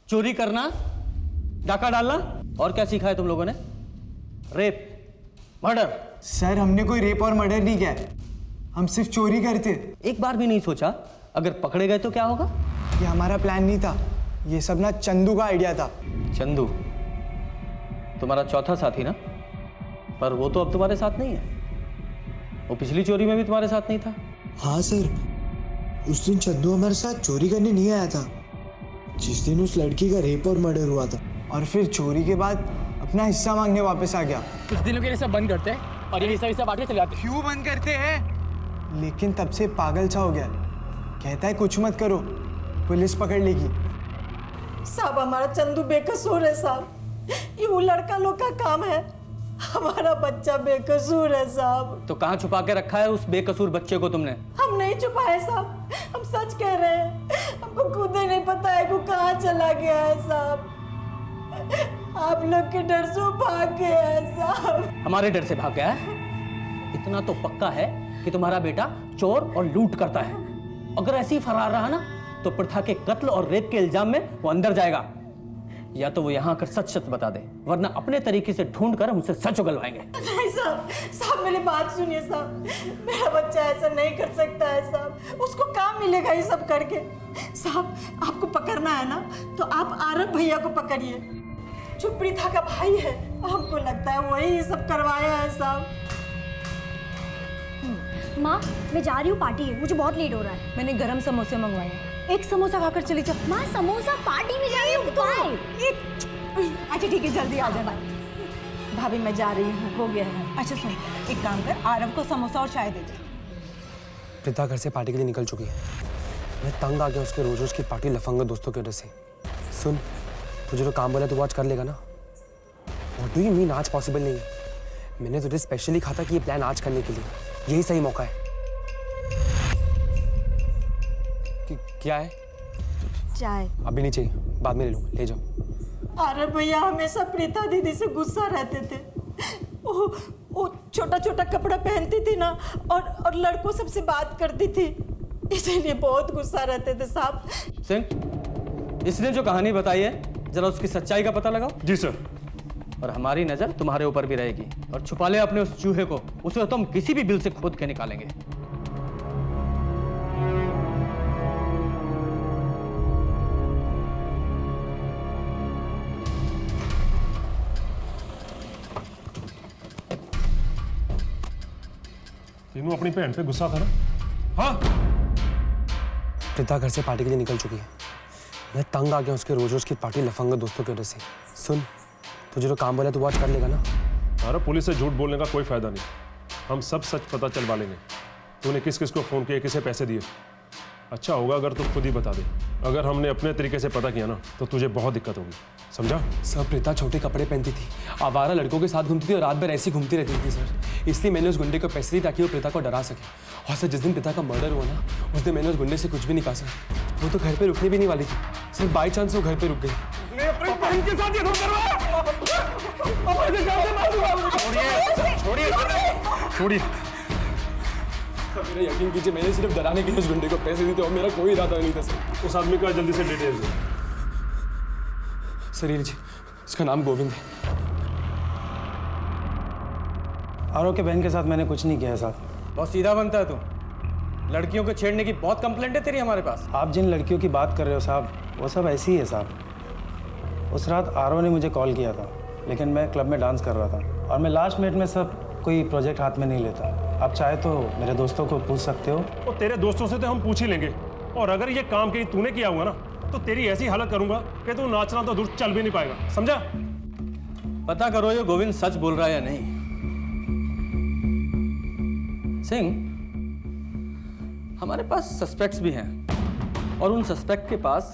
चोरी करना, डाका डालना, और क्या सीखा है तुम लोगों ने? Rape, murder. सर हमने कोई रेप और मर्डर नहीं किया है, हम सिर्फ चोरी करते। एक बार भी नहीं सोचा अगर पकड़े गए तो क्या होगा? ये हमारा प्लान नहीं था, ये सब ना चंदू का आइडिया था। चंदू तुम्हारा चौथा साथी ना? पर वो तो अब तुम्हारे साथ नहीं है। वो पिछली चोरी में भी तुम्हारे साथ नहीं था। हाँ सर, उस दिन चंदू हमारे साथ चोरी करने नहीं आया था, जिस दिन उस लड़की का रेप और मर्डर हुआ था। और फिर चोरी के बाद अपना हिस्सा मांगने वापस आ गया। कुछ दिनों के लिए सब बंद करते हैं और ये हिस्सा बांट के चले जाते हैं। क्यों बंद करते हैं? लेकिन तब से पागल सा हो गया, कहता है कुछ मत करो, पुलिस पकड़ लेगी। साहब हमारा चंदू बेकसूर है साहब, ये वो लड़का लोग का काम है। हमारा बच्चा बेकसूर है साहब। तो कहाँ छुपा के रखा है उस बेकसूर बच्चे को तुमने? हम नहीं छुपाए साहब, हम सच कह रहे हैं। हमको खुद ही नहीं पता है वो कहाँ चला गया है साहब। आप लोग के डर से भाग गया है साहब। हमारे डर से भाग गया है? इतना तो पक्का है कि तुम्हारा बेटा चोर और लूट करता है। अगर ऐसे ही फरार रहा ना, तो प्रथा के कत्ल और रेप के इल्जाम में वो अंदर जाएगा। या तो वो यहाँ आकर सच सच बता दे, वरना अपने तरीके से ढूंढ कर हम उससे सच उगलवाएंगे। नहीं साहब, साहब मेरी बात सुनिए साहब, मेरा बच्चा ऐसा नहीं कर सकता है साहब। उसको काम मिलेगा ये सब करके। साहब आपको पकड़ना है ना, तो आप आरब भैया को पकड़िए, जो प्रीथा का भाई है। हमको लगता है वही ये सब करवाया है साहब। माँ मैं जा रही हूँ, पार्टी है, मुझे बहुत लेट हो रहा है। मैंने गरम समोसे मंगवाए हैं, एक समोसा खाकर चली जाओ। माँ समोसा पार्टी में जा रही हूँ तो। अच्छा ठीक है, जल्दी आ जाना। भाभी मैं जा रही हूँ, हो गया है। अच्छा सुन, एक काम कर, आरव को समोसा और चाय दे दे। प्रीता घर से पार्टी के लिए निकल चुकी है। मैं तंग आ गया उसके रोज रोज की पार्टी लफंगा दोस्तों की वजह से। सुन, तुझे जो काम बोला तो वो आज कर लेगा ना? व्हाट डू यू मीन आज पॉसिबल नहीं है? मैंने तुझे स्पेशली कहा था कि ये प्लान आज करने के लिए, यही सही मौका है। क्या है? चाय। अभी नहीं चाहिए, बाद में ले लूँगा, ले जाओ। अरे भैया हमेशा प्रीता दीदी से गुस्सा रहते थे। वो छोटा छोटा कपड़ा पहनती थी ना, और लड़कों सबसे बात करती थी, इसीलिए बहुत गुस्सा रहते थे साहब। सिंह, इसने जो कहानी बताई है जरा उसकी सच्चाई का पता लगाओ। जी सर। और हमारी नजर तुम्हारे ऊपर भी रहेगी, और छुपा ले अपने उस चूहे को, उसे तो हम किसी भी बिल से खोद के निकालेंगे। तीनों अपनी बहन पे गुस्सा था ना? हाँ। प्रीता घर से पार्टी के लिए निकल चुकी है। मैं तंग आ गया उसके रोज रोज की पार्टी लफंगा दोस्तों की वजह से। सुन, तुझे जो काम बोला तू वॉच कर लेगा ना? अरे पुलिस से झूठ बोलने का कोई फायदा नहीं, हम सब सच पता चलवा लेंगे। तूने किस किस को फोन किया, किसे पैसे दिए। अच्छा होगा अगर तू खुद ही बता दे। अगर हमने अपने तरीके से पता किया ना तो तुझे बहुत दिक्कत होगी, समझा? सर, प्रीता छोटे कपड़े पहनती थी, आवारा लड़कों के साथ घूमती थी और रात भर ऐसी घूमती रहती थी सर। इसलिए मैंने उस गुंडे को पैसे दिए ताकि वो प्रीता को डरा सके। और सर, जिस दिन प्रीता का मर्डर हुआ ना, उस दिन मैंने उस गुंडे से कुछ भी नहीं कहा सर। वो तो घर पे रुकने भी नहीं वाली थी सर, बाई चांस वो घर पे रुक गई। छोड़िए। मेरा यकीन कीजिए, मैंने सिर्फ डराने के लिए उस गुंडे को पैसे दिए थे और मेरा कोई इरादा नहीं था सर। उस आदमी का जल्दी से डिटेल्स दो। सर ये लीजिए, उसका नाम गोविंद है। आरव के बहन के साथ मैंने कुछ नहीं किया है साहब। बहुत सीधा बनता है तू। लड़कियों को छेड़ने की बहुत कंप्लेंट है तेरी हमारे पास। आप जिन लड़कियों की बात कर रहे हो साहब, वो सब ऐसी ही है साहब। उस रात आरव ने मुझे कॉल किया था, लेकिन मैं क्लब में डांस कर रहा था और मैं लास्ट मिनट में सब कोई प्रोजेक्ट हाथ में नहीं लेता। आप चाहे तो मेरे दोस्तों को पूछ सकते हो। और तेरे दोस्तों से तो हम पूछ ही लेंगे, और अगर ये काम कहीं तूने किया हुआ ना तो तेरी ऐसी हालत करूंगा कि तू नाचना तो दूर चल भी नहीं पाएगा, समझा? पता करो ये गोविंद सच बोल रहा है या नहीं। सिंह, हमारे पास सस्पेक्ट्स भी हैं, और उन सस्पेक्ट के पास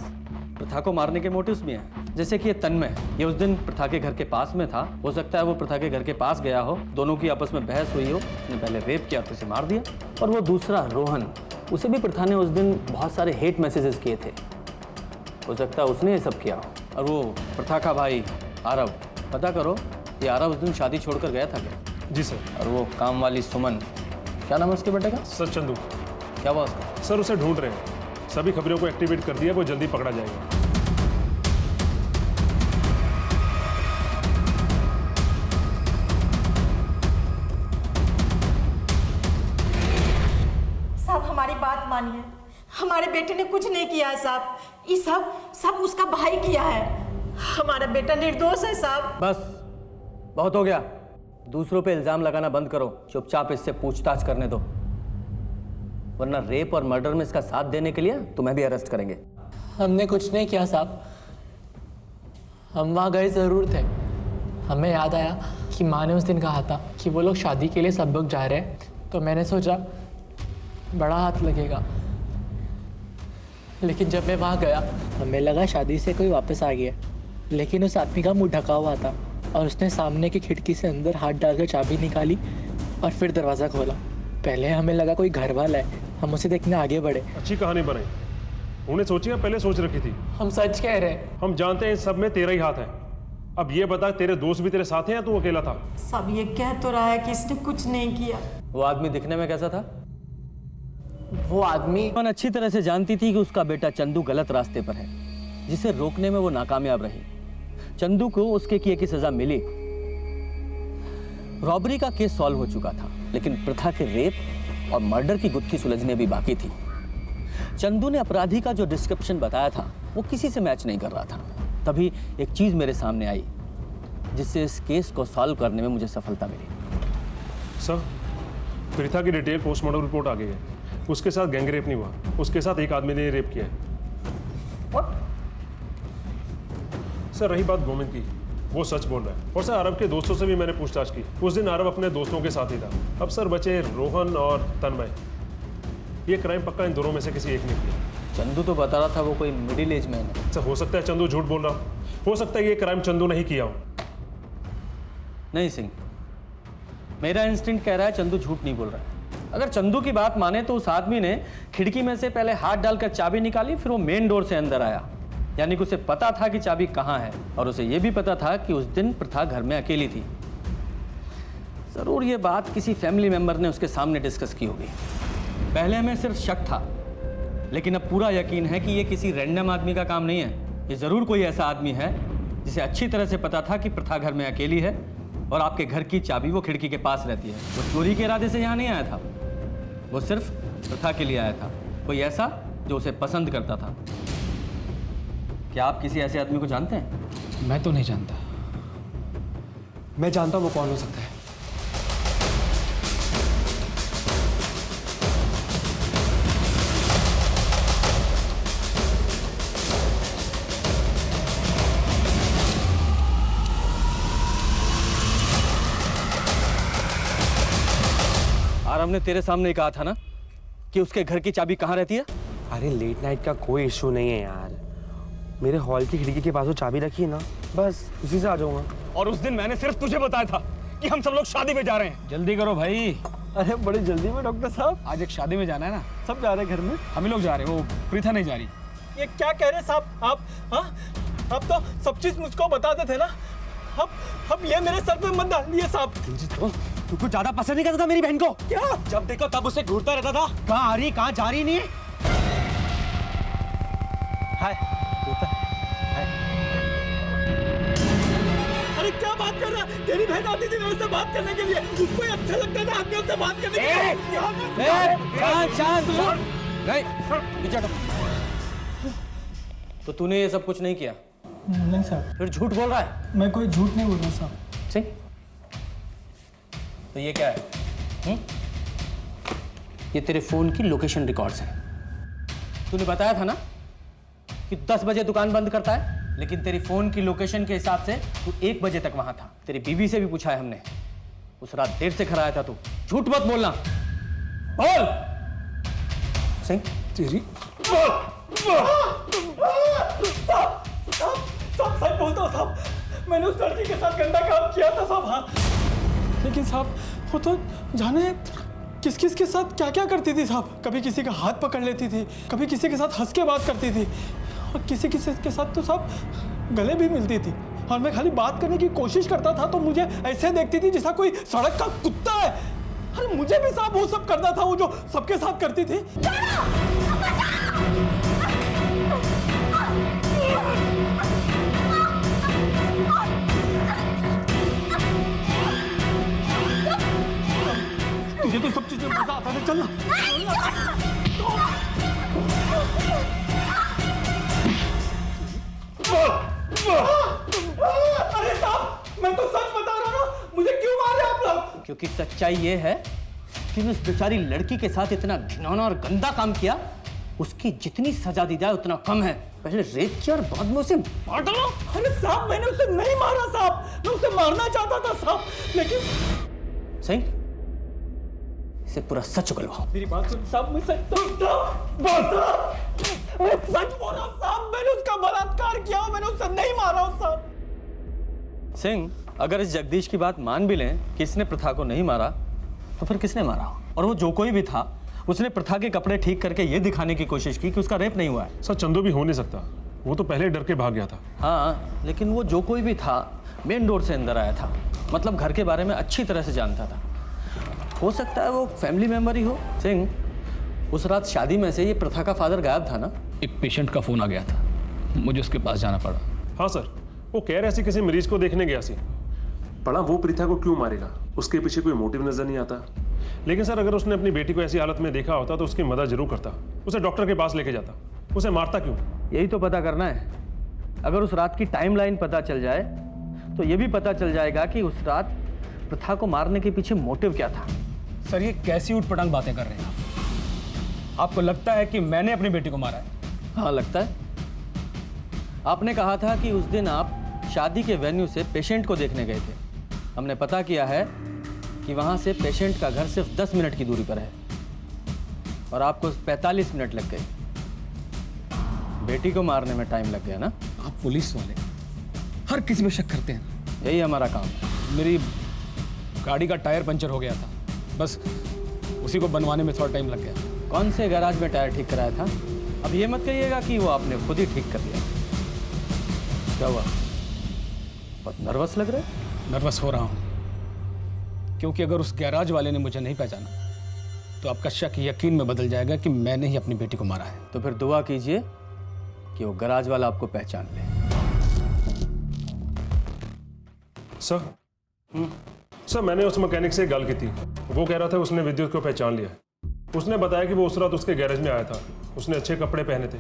प्रथा को मारने के मोटिव्स भी हैं। जैसे कि ये तन्मय, ये उस दिन प्रथा के घर के पास में था। हो सकता है वो प्रथा के घर के पास गया हो, दोनों की आपस में बहस हुई हो, उसने पहले रेप किया तो उसे मार दिया। और वो दूसरा रोहन, उसे भी प्रथा ने उस दिन बहुत सारे हेट मैसेजेस किए थे, हो सकता है उसने ये सब किया हो। और वो प्रथा का भाई आरव, पता करो ये आरव उस दिन शादी छोड़कर गया था क्या? जी सर। और वो काम वाली सुमन, क्या नाम है उसके बेटे का? सर चंदू। क्या हुआ उसका? सर उसे ढूंढ रहे हैं, सभी खबरों को एक्टिवेट कर दिया, वो जल्दी पकड़ा जाएगा। साहब हमारी बात मानिए, हमारे बेटे ने कुछ नहीं किया है साहब। ये सब उसका भाई किया है। हमारा बेटा निर्दोष है साहब। बस बहुत हो गया, दूसरों पे इल्जाम लगाना बंद करो, चुपचाप इससे पूछताछ करने दो, वरना रेप और मर्डर में इसका साथ देने के लिए तुम्हें भी अरेस्ट करेंगे। हमने कुछ नहीं किया साहब, हम वहाँ गए ज़रूर थे। हमें याद आया कि माँ ने उस दिन कहा था कि वो लोग शादी के लिए सब लोग जा रहे हैं, तो मैंने सोचा बड़ा हाथ लगेगा। लेकिन जब मैं वहाँ गया हमें लगा शादी से कोई वापस आ गया, लेकिन उस आदमी का मुंह ढका हुआ था और उसने सामने की खिड़की से अंदर हाथ डालकर चाबी निकाली और फिर दरवाज़ा खोला। पहले हमें लगा कोई घर वाला है, हम उसे देखने आगे बढ़े। अच्छी कहानी बनाई, उन्हें सोची या पहले सोच रखी थी? हम सच कह रहे हैं। हम जानते हैं इस सब में तेरा ही हाथ है। अब ये बता, तेरे दोस्त भी तेरे साथ हैं या तू अकेला था? सब ये कह तो रहा है कि इसने कुछ नहीं किया। वो आदमी दिखने में कैसा था? वो आदमी अच्छी तरह से जानती थी कि उसका बेटा चंदू गलत रास्ते पर है, जिसे रोकने में वो नाकामयाब रही। चंदू को उसके किए की सजा मिली, रॉबरी का केस सॉल्व हो चुका था, लेकिन प्रथा के रेप और मर्डर की गुत्थी सुलझने भी बाकी थी। चंदू ने अपराधी का जो डिस्क्रिप्शन बताया था वो किसी से मैच नहीं कर रहा था। तभी एक चीज मेरे सामने आई जिससे इस केस को सॉल्व करने में मुझे सफलता मिली। सर, प्रीता की डिटेल पोस्टमार्टम रिपोर्ट आ गई है। उसके साथ गैंग रेप नहीं हुआ, उसके साथ एक आदमी ने रेप किया है। सर रही बात गोविंद की, वो सच बोल रहा है। और सर अरब के दोस्तों से भी मैंने पूछताछ की, उस दिन अरब अपने दोस्तों के साथ ही था। अब सर बचे रोहन और तन्मय। ये क्राइम पक्का इन दोनों में से किसी एक ने किया। चंदू तो बता रहा था वो कोई मिडिल एज मैन है। सर हो सकता है चंदू झूठ बोल रहा हो सकता है ये क्राइम चंदू नहीं किया हो। नहीं सिंह, मेरा इंस्टिंक्ट कह रहा है चंदू झूठ नहीं बोल रहा है। अगर चंदू की बात माने तो उस आदमी ने खिड़की में से पहले हाथ डालकर चाबी निकाली, फिर वो मेन डोर से अंदर आया। यानी कि उसे पता था कि चाबी कहाँ है, और उसे यह भी पता था कि उस दिन प्रथा घर में अकेली थी। जरूर ये बात किसी फैमिली मेंबर ने उसके सामने डिस्कस की होगी। पहले हमें सिर्फ शक था, लेकिन अब पूरा यकीन है कि ये किसी रैंडम आदमी का काम नहीं है। ये जरूर कोई ऐसा आदमी है जिसे अच्छी तरह से पता था कि प्रथा घर में अकेली है और आपके घर की चाबी वो खिड़की के पास रहती है। वो चोरी के इरादे से यहाँ नहीं आया था, वो सिर्फ प्रथा के लिए आया था। कोई ऐसा जो उसे पसंद करता था। क्या आप किसी ऐसे आदमी को जानते हैं? मैं तो नहीं जानता। मैं जानता हूँ वो कौन हो सकता है। आराम ने तेरे सामने ही कहा था ना कि उसके घर की चाबी कहाँ रहती है? अरे लेट नाइट का कोई इशू नहीं है यार, मेरे हॉल की खिड़की के पास वो चाबी रखी है ना, बस उसी से आ जाऊंगा। और उस दिन मैंने सिर्फ तुझे बताया था कि हम सब लोग शादी में जा रहे हैं। जल्दी करो भाई। अरे बड़ी जल्दी में डॉक्टर साहब। आज एक शादी में जाना है ना, सब जा रहे हैं घर में। हम ही लोग जा रहे हैं, वो प्रीथा नहीं जा रही। ये क्या कह रहे साहब आप? हाँ, आप तो सब चीज मुझको बताते थे ना। अब ये मेरे सर पे मत डालिए साहब। तुमको ज्यादा पसंद नहीं करता था मेरी बहन को? क्या? जब देखो तब उसे ढूंढता रहता था, कहाँ आ रही कहाँ जा रही नहीं। हाय हाय। अरे क्या बात कर रहा है? तेरी बहन आती थी मेरे से बात करने के लिए, उसको अच्छा लगता था आपके उससे बात करने के लिए। शांत नहीं, पीछे हटो। तो तूने ये सब कुछ नहीं किया? नहीं सर। फिर झूठ बोल रहा है? मैं कोई झूठ नहीं बोल रहा साहब। सही। तो ये क्या है? ये तेरे फोन की लोकेशन रिकॉर्ड्स हैं। तूने बताया था ना कि 10 बजे दुकान बंद करता है, लेकिन तेरी फोन की लोकेशन के हिसाब से तू 1 बजे तक वहां था। तेरी बीवी से भी पूछा है हमने, उस रात देर से घर आया था तू। झूठ मत बोलना, बोल। सिंह तेरी साहब सच बोलता हूँ साहब, मैंने उस लड़की के साथ गंदा काम किया था साहब। हाँ, लेकिन साहब वो तो जाने किस किस के साथ क्या क्या करती थी साहब। कभी किसी का हाथ पकड़ लेती थी, कभी किसी के साथ हंस के बात करती थी, और किसी किसी के साथ तो साहब गले भी मिलती थी। और मैं खाली बात करने की कोशिश करता था तो मुझे ऐसे देखती थी जैसा कोई सड़क का कुत्ता है। अरे मुझे भी साहब वो सब करना था, वो जो सबके साथ करती थी। तुझे तो सब चीजें मजा आता है, चलना। अरे साहब मैं तो सच बता रहा हूँ, मुझे क्यों मारे आप लोग? क्योंकि सच्चाई ये है कि उस बेचारी लड़की के साथ इतना घिनौना और गंदा काम किया, उसकी जितनी सजा दी जाए उतना कम है। पहले रेप किया और बाद में उसे मार डालो। अरे साहब मैंने उसे नहीं मारा साहब, मैं उसे मारना चाहता था साहब, लेकिन सही इसे पूरा सच उगलवाओ। मेरी बात सुन साहब, मैं सच बोल रहा हूँ साहब, मैंने उसका बलात्कार किया, मैंने उसे नहीं मारा साहब। सिंह, अगर इस जगदीश की बात मान भी लें कि इसने प्रथा को नहीं मारा, तो फिर किसने मारा? और वो जो कोई भी था, उसने प्रथा के कपड़े ठीक करके ये दिखाने की कोशिश की कि उसका रेप नहीं हुआ है। सर चंदू भी हो नहीं सकता, वो तो पहले डर के भाग गया था। हाँ, लेकिन वो जो कोई भी था मेन डोर से अंदर आया था, मतलब घर के बारे में अच्छी तरह से जानता था। हो सकता है वो फैमिली मेंबर ही हो। सिंह, उस रात शादी में से ये प्रथा का फादर गायब था ना? एक पेशेंट का फोन आ गया था, मुझे उसके पास जाना पड़ा। हाँ सर, वो कह रहे थे किसी मरीज को देखने गया सी। पड़ा वो प्रीथा को क्यों मारेगा, उसके पीछे कोई मोटिव नजर नहीं आता। लेकिन सर अगर उसने अपनी बेटी को ऐसी हालत में देखा होता तो उसकी मदद जरूर करता, उसे डॉक्टर के पास लेके जाता। उसे मारता क्यों? यही तो पता करना है। अगर उस रात की टाइमलाइन पता चल जाए तो ये भी पता चल जाएगा कि उस रात प्रथा को मारने के पीछे मोटिव क्या था। सर ये कैसी उठपटांग बातें कर रहे हैं आप? आपको लगता है कि मैंने अपनी बेटी को मारा है? हाँ लगता है। आपने कहा था कि उस दिन आप शादी के वेन्यू से पेशेंट को देखने गए थे। हमने पता किया है कि वहां से पेशेंट का घर सिर्फ 10 मिनट की दूरी पर है और आपको 45 मिनट लग गए। बेटी को मारने में टाइम लग गया ना? आप पुलिस वाले हर किसी में शक करते हैं। यही हमारा काम है। मेरी गाड़ी का टायर पंचर हो गया था, बस उसी को बनवाने में थोड़ा टाइम लग गया। कौन से गैराज में टायर ठीक कराया था? अब ये मत कहिएगा कि वो आपने खुद ही ठीक कर लिया। क्या हुआ, बहुत नर्वस लग रहे हैं? नर्वस हो रहा हूँ क्योंकि अगर उस गैराज वाले ने मुझे नहीं पहचाना तो आपका शक यकीन में बदल जाएगा कि मैंने ही अपनी बेटी को मारा है। तो फिर दुआ कीजिए कि वो गैराज वाला आपको पहचान ले। सर मैंने उस मैकेनिक से गल की थी। वो कह रहा था उसने विद्युत को पहचान लिया है। उसने बताया कि वो उस रात उसके गैरेज में आया था। उसने अच्छे कपड़े पहने थे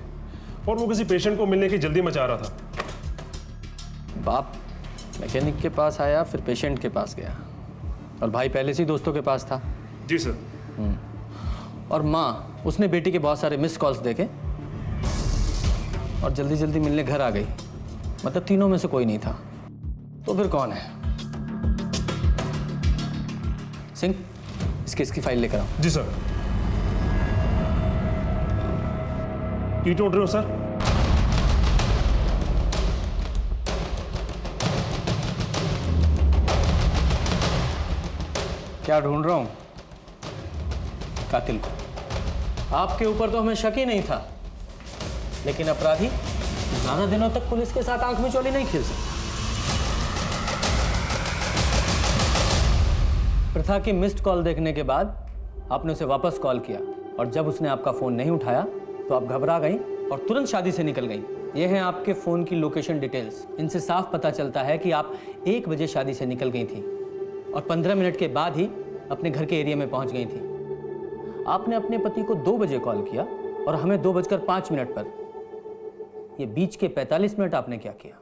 और वो किसी पेशेंट को मिलने की जल्दी मचा रहा था। बाप मैकेनिक के पास आया, फिर पेशेंट के पास गया, और भाई पहले से ही दोस्तों के पास था। जी सर। और माँ, उसने बेटी के बहुत सारे मिस कॉल्स देखे और जल्दी जल्दी मिलने घर आ गई। मतलब तीनों में से कोई नहीं था। तो फिर कौन है? सिंह, इस केस की फाइल लेकर आओ। जी सर। की ढूंढ रहे हो सर? क्या ढूंढ रहा हूं? कातिल को। आपके ऊपर तो हमें शक ही नहीं था, लेकिन अपराधी ज्यादा दिनों तक पुलिस के साथ आंख मिचौली नहीं खेल सकते। प्रथा की मिस्ड कॉल देखने के बाद आपने उसे वापस कॉल किया, और जब उसने आपका फोन नहीं उठाया तो आप घबरा गई और तुरंत शादी से निकल गई। ये हैं आपके फोन की लोकेशन डिटेल्स। इनसे साफ पता चलता है कि आप 1 बजे शादी से निकल गई थी और 15 मिनट के बाद ही अपने घर के एरिया में पहुंच गई थी। आपने अपने पति को 2 बजे कॉल किया और हमें 2:05 पर। ये बीच के 45 मिनट आपने क्या किया?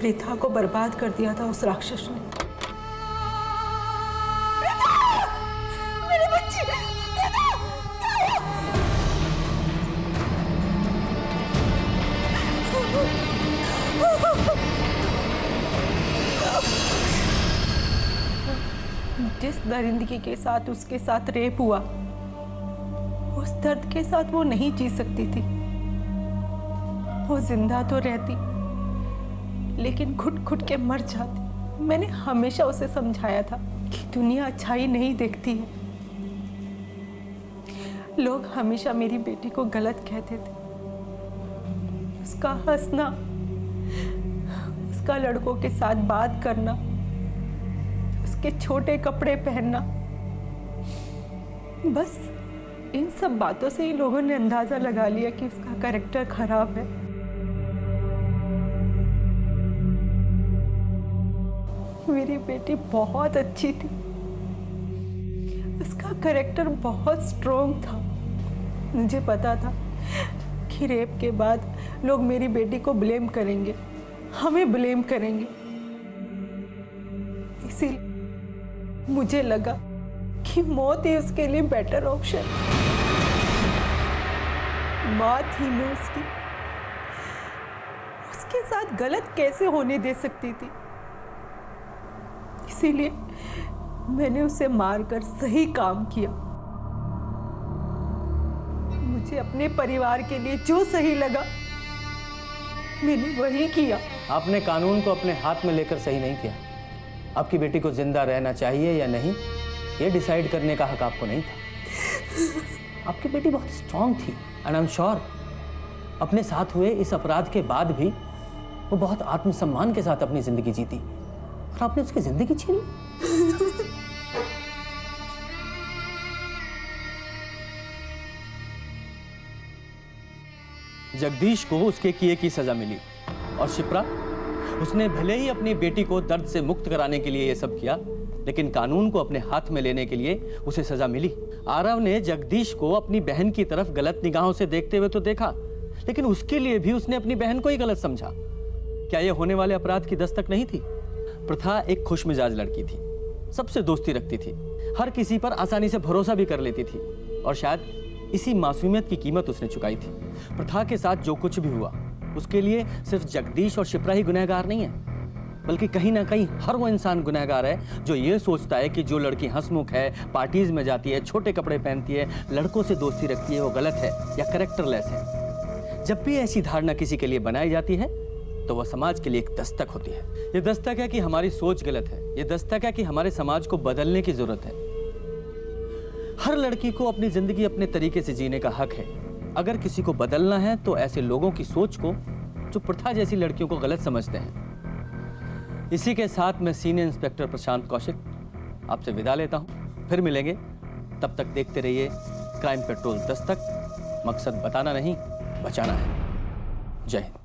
प्रेथा को बर्बाद कर दिया था उस राक्षस ने। मेरी बच्ची, जिस दरिंदगी के साथ उसके साथ रेप हुआ, उस दर्द के साथ वो नहीं जी सकती थी। वो जिंदा तो रहती, लेकिन घुट घुट के मर जाती। मैंने हमेशा उसे समझाया था कि दुनिया अच्छाई नहीं देखती है। लोग हमेशा मेरी बेटी को गलत कहते थे। उसका हंसना, उसका लड़कों के साथ बात करना, उसके छोटे कपड़े पहनना, बस इन सब बातों से ही लोगों ने अंदाजा लगा लिया कि उसका कैरेक्टर खराब है। मेरी बेटी बहुत अच्छी थी, उसका कैरेक्टर बहुत स्ट्रॉन्ग था। मुझे पता था कि रेप के बाद लोग मेरी बेटी को ब्लेम करेंगे, हमें ब्लेम करेंगे। इसीलिए मुझे लगा कि मौत ही उसके लिए बेटर ऑप्शन। माँ थी मैं उसकी, उसके साथ गलत कैसे होने दे सकती थी? इसीलिए मैंने उसे मारकर सही काम किया। मुझे अपने परिवार के लिए जो सही लगा मैंने वही किया। आपने कानून को अपने हाथ में लेकर सही नहीं किया। आपकी बेटी को जिंदा रहना चाहिए या नहीं, ये डिसाइड करने का हक आपको नहीं था। आपकी बेटी बहुत स्ट्रांग थी एंड आई एम श्योर अपने साथ हुए इस अपराध के बाद भी वो बहुत आत्मसम्मान के साथ अपनी जिंदगी जीती, और आपने उसकी जिंदगी छीन ली। जगदीश को उसके किए की सजा मिली, और शिप्रा, उसने भले ही अपनी बेटी को दर्द से मुक्त कराने के लिए यह सब किया, लेकिन कानून को अपने हाथ में लेने के लिए उसे सजा मिली। आरव ने जगदीश को अपनी बहन की तरफ गलत निगाहों से देखते हुए तो देखा, लेकिन उसके लिए भी उसने अपनी बहन को ही गलत समझा। क्या यह होने वाले अपराध की दस्तक नहीं थी? प्रथा एक खुशमिजाज लड़की थी, सबसे दोस्ती रखती थी, हर किसी पर आसानी से भरोसा भी कर लेती थी, और शायद इसी मासूमियत की कीमत उसने चुकाई थी। प्रथा के साथ जो कुछ भी हुआ, उसके लिए सिर्फ जगदीश और शिप्रा ही गुनहगार नहीं है, बल्कि कहीं ना कहीं हर वो इंसान गुनहगार है जो ये सोचता है कि जो लड़की हंसमुख है, पार्टीज में जाती है, छोटे कपड़े पहनती है, लड़कों से दोस्ती रखती है, वो गलत है या कैरेक्टरलेस है। जब भी ऐसी धारणा किसी के लिए बनाई जाती है तो वह समाज के लिए एक दस्तक होती है। ये दस्तक है कि हमारी सोच गलत है, ये दस्तक है कि हमारे समाज को बदलने की जरूरत है। हर लड़की को अपनी जिंदगी अपने तरीके से जीने का हक है। अगर किसी को बदलना है तो ऐसे लोगों की सोच को जो प्रथा जैसी लड़कियों को गलत समझते हैं। इसी के साथ मैं सीनियर इंस्पेक्टर प्रशांत कौशिक आपसे विदा लेता हूं। फिर मिलेंगे, तब तक देखते रहिए क्राइम पेट्रोल दस्तक। मकसद बताना नहीं, बचाना है। जय हिंद।